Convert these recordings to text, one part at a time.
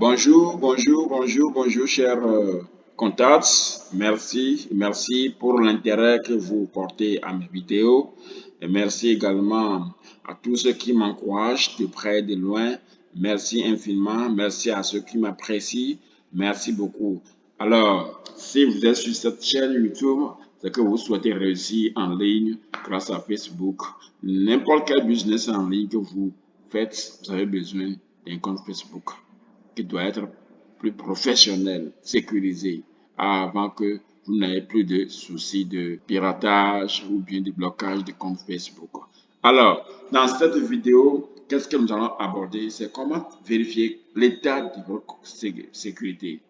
Bonjour, chers contacts. Merci pour l'intérêt que vous portez à mes vidéos. Et merci également à tous ceux qui m'encouragent de près et de loin. Merci infiniment. Merci à ceux qui m'apprécient. Merci beaucoup. Alors, si vous êtes sur cette chaîne YouTube, c'est que vous souhaitez réussir en ligne grâce à Facebook. N'importe quel business en ligne que vous faites, vous avez besoin d'un compte Facebook qui doit être plus professionnel, sécurisé, avant que vous n'ayez plus de soucis de piratage ou bien de blocage de compte Facebook. Alors, dans cette vidéo, qu'est-ce que nous allons aborder? C'est comment vérifier l'état de votre sécurité.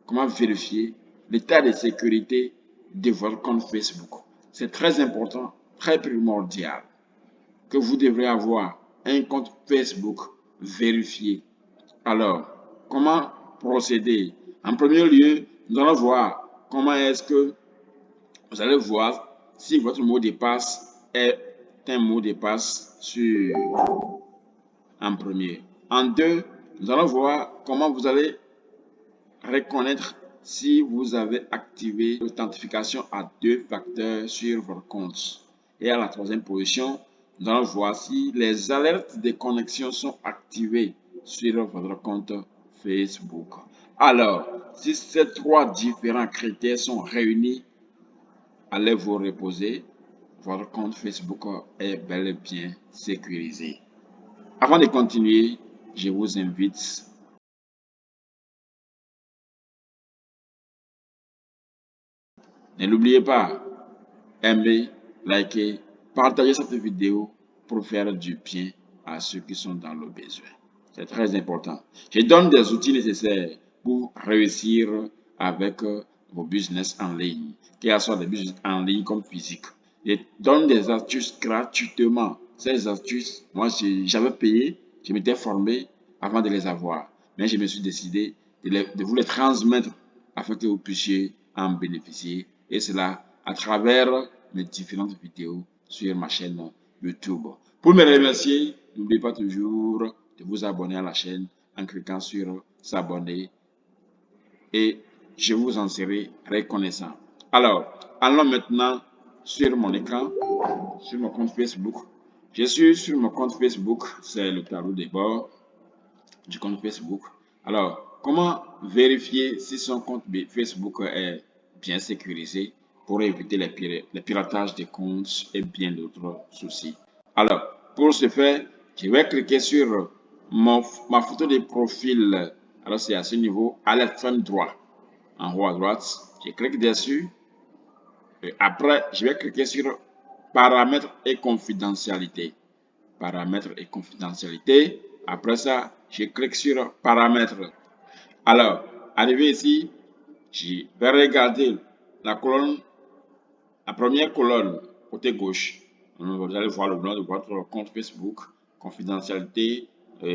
Comment vérifier l'état de sécurité de votre compte Facebook. C'est très important, très primordial que vous devrez avoir un compte Facebook vérifié. Alors, comment procéder? En premier lieu, nous allons voir comment est-ce que vous allez voir si votre mot de passe est un mot de passe sûr en premier. En deux, nous allons voir comment vous allez reconnaître si vous avez activé l'authentification à 2 facteurs sur votre compte. Et à la troisième position, nous allons voir si les alertes de connexion sont activées sur votre compte Facebook. Alors, si ces 3 différents critères sont réunis, allez vous reposer. Votre compte Facebook est bel et bien sécurisé. Avant de continuer, je vous invite ne l'oubliez pas, aimez, likez, partagez cette vidéo pour faire du bien à ceux qui sont dans le besoin. C'est très important. Je donne des outils nécessaires pour réussir avec vos business en ligne, qu'il soit des business en ligne comme physique. Je donne des astuces gratuitement. Ces astuces, moi, j'avais payé, je m'étais formé avant de les avoir. Mais je me suis décidé de vous les transmettre afin que vous puissiez en bénéficier. Et cela à travers mes différentes vidéos sur ma chaîne YouTube. Pour me remercier, n'oubliez pas toujours de vous abonner à la chaîne en cliquant sur s'abonner et je vous en serai reconnaissant. Alors, allons maintenant sur mon écran, sur mon compte Facebook. Je suis sur mon compte Facebook, c'est le tableau de bord du compte Facebook. Alors, comment vérifier si son compte Facebook est bien sécurisé pour éviter les piratages des comptes et bien d'autres soucis? Alors, pour ce faire, je vais cliquer sur ma photo de profil. Alors, c'est à ce niveau, à l'extrême droit, en haut à droite. Je clique dessus. Et après, je vais cliquer sur paramètres et confidentialité. Paramètres et confidentialité. Après ça, je clique sur paramètres. Alors, arrivé ici, je vais regarder la colonne, la première colonne, côté gauche. Vous allez voir le nom de votre compte Facebook, confidentialité,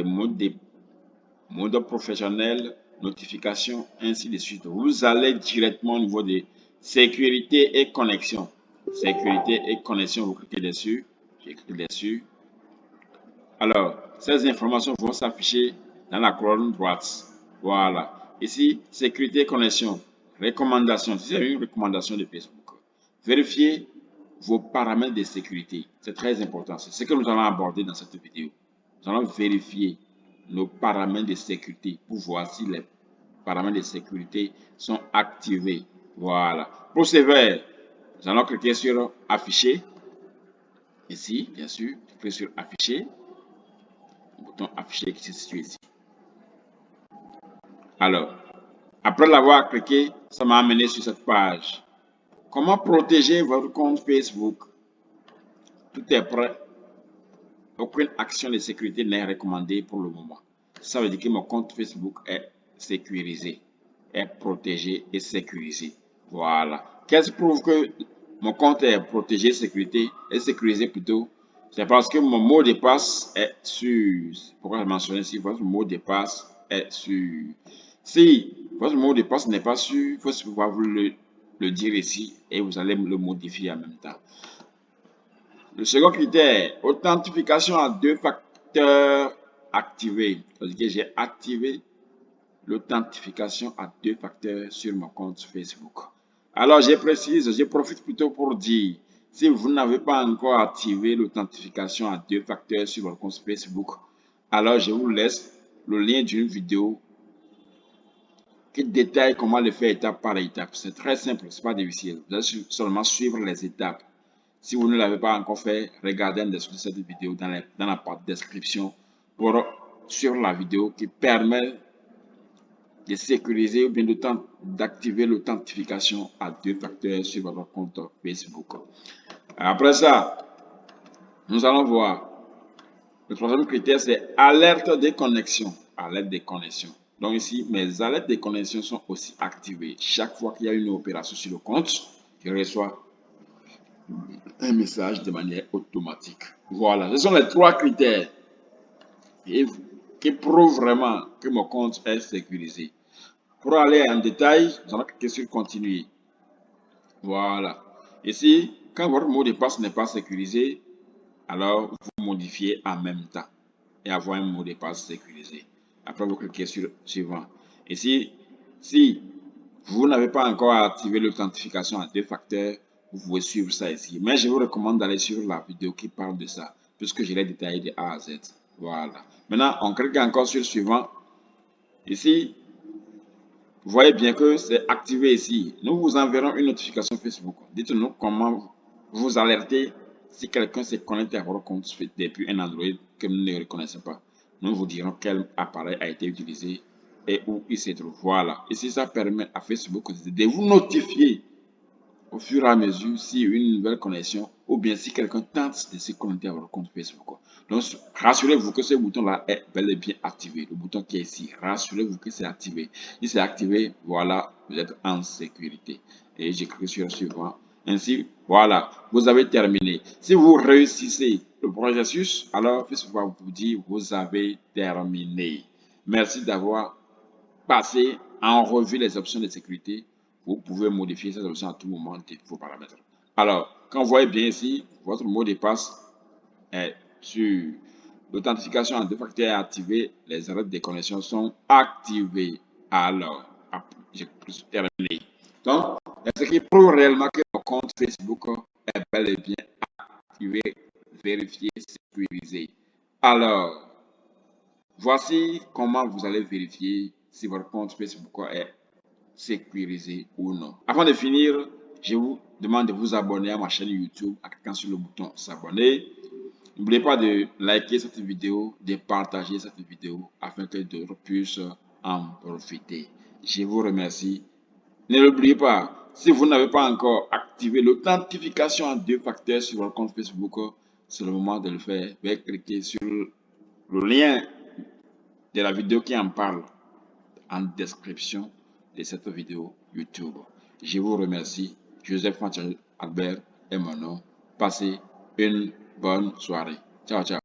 mode professionnel, notification, ainsi de suite. Vous allez directement au niveau de sécurité et connexion. Sécurité et connexion, vous cliquez dessus. Je clique dessus. Alors, ces informations vont s'afficher dans la colonne droite. Voilà. Ici, sécurité, connexion, recommandation. Si c'est une recommandation de Facebook, vérifiez vos paramètres de sécurité. C'est très important. C'est ce que nous allons aborder dans cette vidéo. Nous allons vérifier nos paramètres de sécurité pour voir si les paramètres de sécurité sont activés. Voilà. Pour ce faire, nous allons cliquer sur afficher. Ici, bien sûr, cliquez sur afficher. Bouton affiché qui se situe ici. Alors, après l'avoir cliqué, ça m'a amené sur cette page. Comment protéger votre compte Facebook? Tout est prêt. Aucune action de sécurité n'est recommandée pour le moment. Ça veut dire que mon compte Facebook est sécurisé, est protégé et sécurisé. Voilà. Qu'est-ce qui prouve que mon compte est protégé, sécurisé plutôt? C'est parce que mon mot de passe est sûr. Pourquoi je mentionne ici votre mot de passe est sûr? Si votre mot de passe n'est pas sûr, il faut pouvoir vous le dire ici et vous allez le modifier en même temps. Le second critère, authentification à 2 facteurs activés. C'est-à-dire que j'ai activé l'authentification à 2 facteurs sur mon compte Facebook. Alors, je profite plutôt pour dire, si vous n'avez pas encore activé l'authentification à 2 facteurs sur votre compte Facebook, alors je vous laisse le lien d'une vidéo qui détaille comment le faire étape par étape. C'est très simple, c'est pas difficile. Vous allez seulement suivre les étapes. Si vous ne l'avez pas encore fait, regardez en dessous de cette vidéo dans la partie description pour suivre la vidéo qui permet de sécuriser ou bien d'activer l'authentification à 2 facteurs sur votre compte Facebook. Après ça, nous allons voir. Le troisième critère, c'est alerte des connexions. Alerte des connexions. Donc ici, mes alertes des connexions sont aussi activées. Chaque fois qu'il y a une opération sur le compte, je reçois un message de manière automatique. Voilà, ce sont les 3 critères qui prouvent vraiment que mon compte est sécurisé. Pour aller en détail, nous allons cliquer sur continuer. Voilà. Ici, quand votre mot de passe n'est pas sécurisé, alors vous modifiez en même temps et avoir un mot de passe sécurisé. Après, vous cliquez sur suivant. Ici, si vous n'avez pas encore activé l'authentification à 2 facteurs, vous pouvez suivre ça ici. Mais je vous recommande d'aller sur la vidéo qui parle de ça, puisque je l'ai détaillé de A à Z. Voilà. Maintenant, on clique encore sur suivant. Ici, vous voyez bien que c'est activé ici. Nous vous enverrons une notification Facebook. Dites-nous comment vous alerter si quelqu'un se connecte à votre compte depuis un Android que nous ne reconnaissons pas. Nous vous dirons quel appareil a été utilisé et où il se trouve. Voilà. Ici, ça permet à Facebook de vous notifier au fur et à mesure si une nouvelle connexion ou bien si quelqu'un tente de se connecter à votre compte Facebook. Donc, rassurez-vous que ce bouton-là est bel et bien activé. Le bouton qui est ici, rassurez-vous que c'est activé. Si c'est activé, voilà, vous êtes en sécurité. Et j'écris sur suivant. Ainsi, voilà, vous avez terminé. Si vous réussissez le processus, alors Facebook va vous dire, vous avez terminé. Merci d'avoir passé en revue les options de sécurité. Vous pouvez modifier ces options à tout moment de vos paramètres. Alors, quand vous voyez bien ici, votre mot de passe est sur l'authentification en 2 facteurs est activée, les arrêts de connexion sont activés. Alors, j'ai terminé. Donc, ce qui prouve réellement que mon compte Facebook est bel et bien activé, vérifié, sécurisé. Alors, voici comment vous allez vérifier si votre compte Facebook est sécurisé ou non. Avant de finir, je vous demande de vous abonner à ma chaîne YouTube en cliquant sur le bouton s'abonner. N'oubliez pas de liker cette vidéo, de partager cette vidéo afin que d'autres puissent en profiter. Je vous remercie. Ne l'oubliez pas, si vous n'avez pas encore activé l'authentification en 2 facteurs sur votre compte Facebook, c'est le moment de le faire. Veuillez cliquer sur le lien de la vidéo qui en parle en description de cette vidéo YouTube. Je vous remercie. Joseph Albert est mon nom. Passez une bonne soirée. Ciao, ciao.